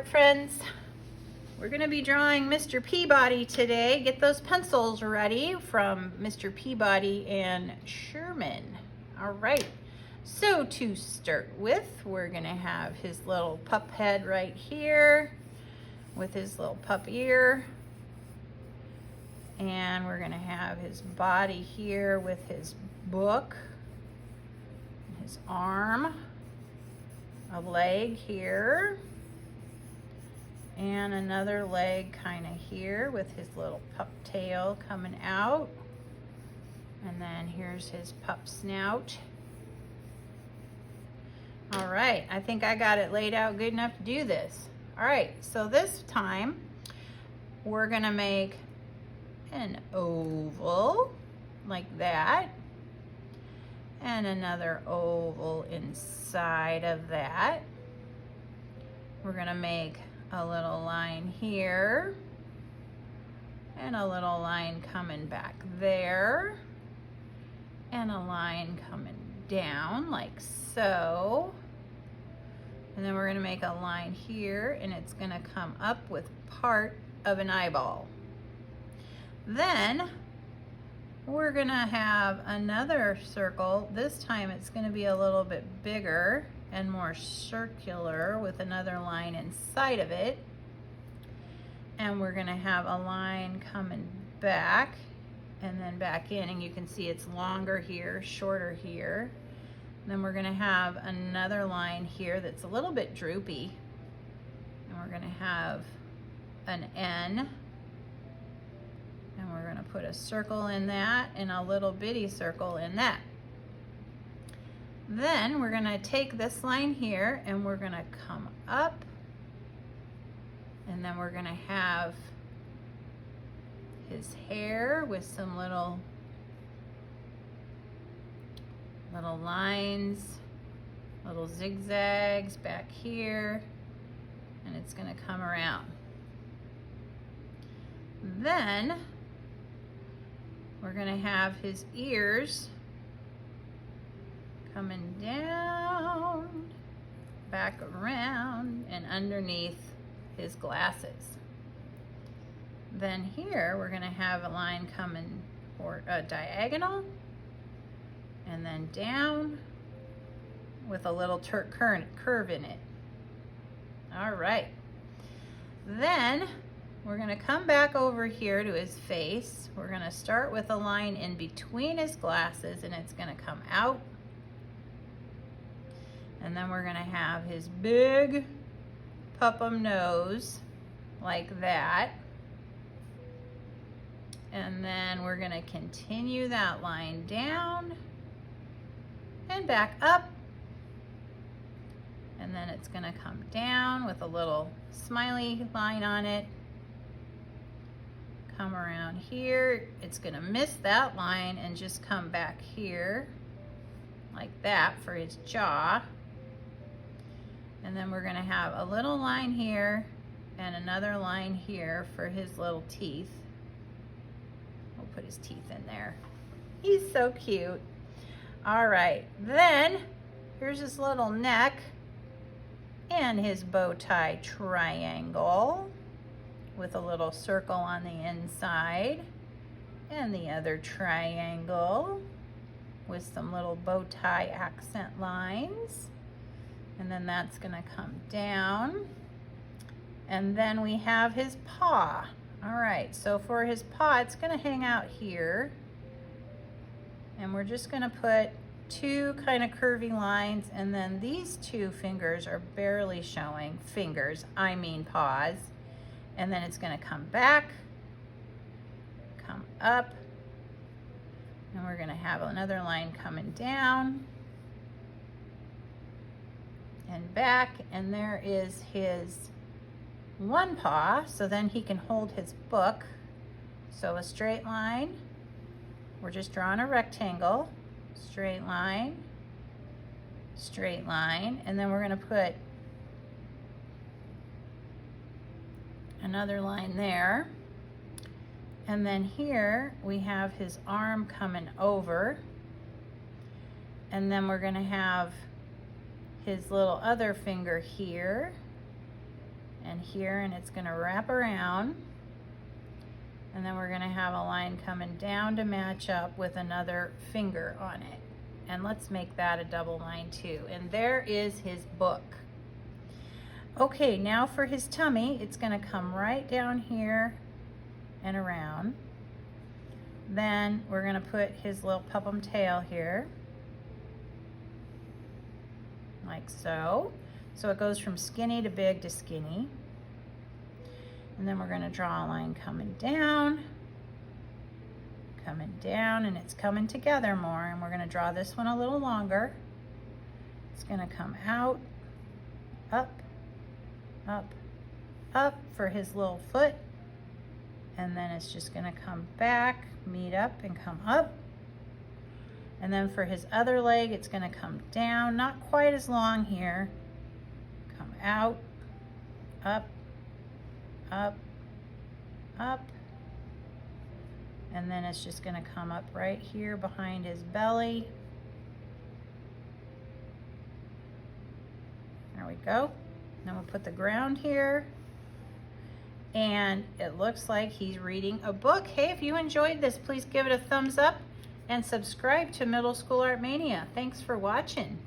art friends. We're going to be drawing Mr. Peabody today. Get those pencils ready from Mr. Peabody and Sherman. All right, so to start with, we're going to have his little pup head right here with his little pup ear. And we're going to have his body here with his book, his arm, a leg here, and another leg kind of here with his little pup tail coming out. And then here's his pup snout. All right, I think I got it laid out good enough to do this. All right, so this time we're gonna make an oval like that, and another oval inside of that. We're gonna make a little line here and a little line coming back there and a line coming down like so. And then we're gonna make a line here and it's gonna come up with part of an eyeball. Then we're gonna have another circle. This time it's gonna be a little bit bigger and more circular with another line inside of it. And we're gonna have a line coming back and then back in, and you can see it's longer here, shorter here. And then we're gonna have another line here that's a little bit droopy, and we're gonna have an N, and we're gonna put a circle in that and a little bitty circle in that. Then we're gonna take this line here and we're gonna come up, and then we're gonna have his hair with some little lines, little zigzags back here, and it's gonna come around. Then we're gonna have his ears coming down, back around, and underneath his glasses. Then here we're gonna have a line coming for a diagonal, and then down with a little curve in it. All right. Then we're gonna come back over here to his face. We're gonna start with a line in between his glasses, and it's gonna come out. And then we're gonna have his big puppum nose like that. And then we're gonna continue that line down and back up. And then it's gonna come down with a little smiley line on it. Come around here. It's gonna miss that line and just come back here like that for his jaw. And then we're gonna have a little line here and another line here for his little teeth. We'll put his teeth in there. He's so cute. All right, then here's his little neck and his bow tie triangle with a little circle on the inside, and the other triangle with some little bow tie accent lines. And then that's gonna come down. And then we have his paw. All right, so for his paw, it's gonna hang out here. And we're just gonna put two kind of curvy lines, and then these two fingers are barely showing. Fingers, I mean paws. And then it's gonna come back, come up, and we're gonna have another line coming down and back, and there is his one paw, so then he can hold his book. So a straight line, we're just drawing a rectangle, straight line, and then we're gonna put another line there. And then here we have his arm coming over, and then we're gonna have his little other finger here, and here, and it's gonna wrap around. And then we're gonna have a line coming down to match up with another finger on it. And let's make that a double line too. And there is his book. Okay, now for his tummy, it's gonna come right down here and around. Then we're gonna put his little pupham tail here, like so. So it goes from skinny to big to skinny. And then we're gonna draw a line coming down, and it's coming together more. And we're gonna draw this one a little longer. It's gonna come out, up, up, up for his little foot. And then it's just gonna come back, meet up and come up. And then for his other leg, it's gonna come down, not quite as long here. Come out, up, up, up. And then it's just gonna come up right here behind his belly. There we go. Then we'll put the ground here. And it looks like he's reading a book. Hey, if you enjoyed this, please give it a thumbs up and subscribe to Middle School Art Mania. Thanks for watching.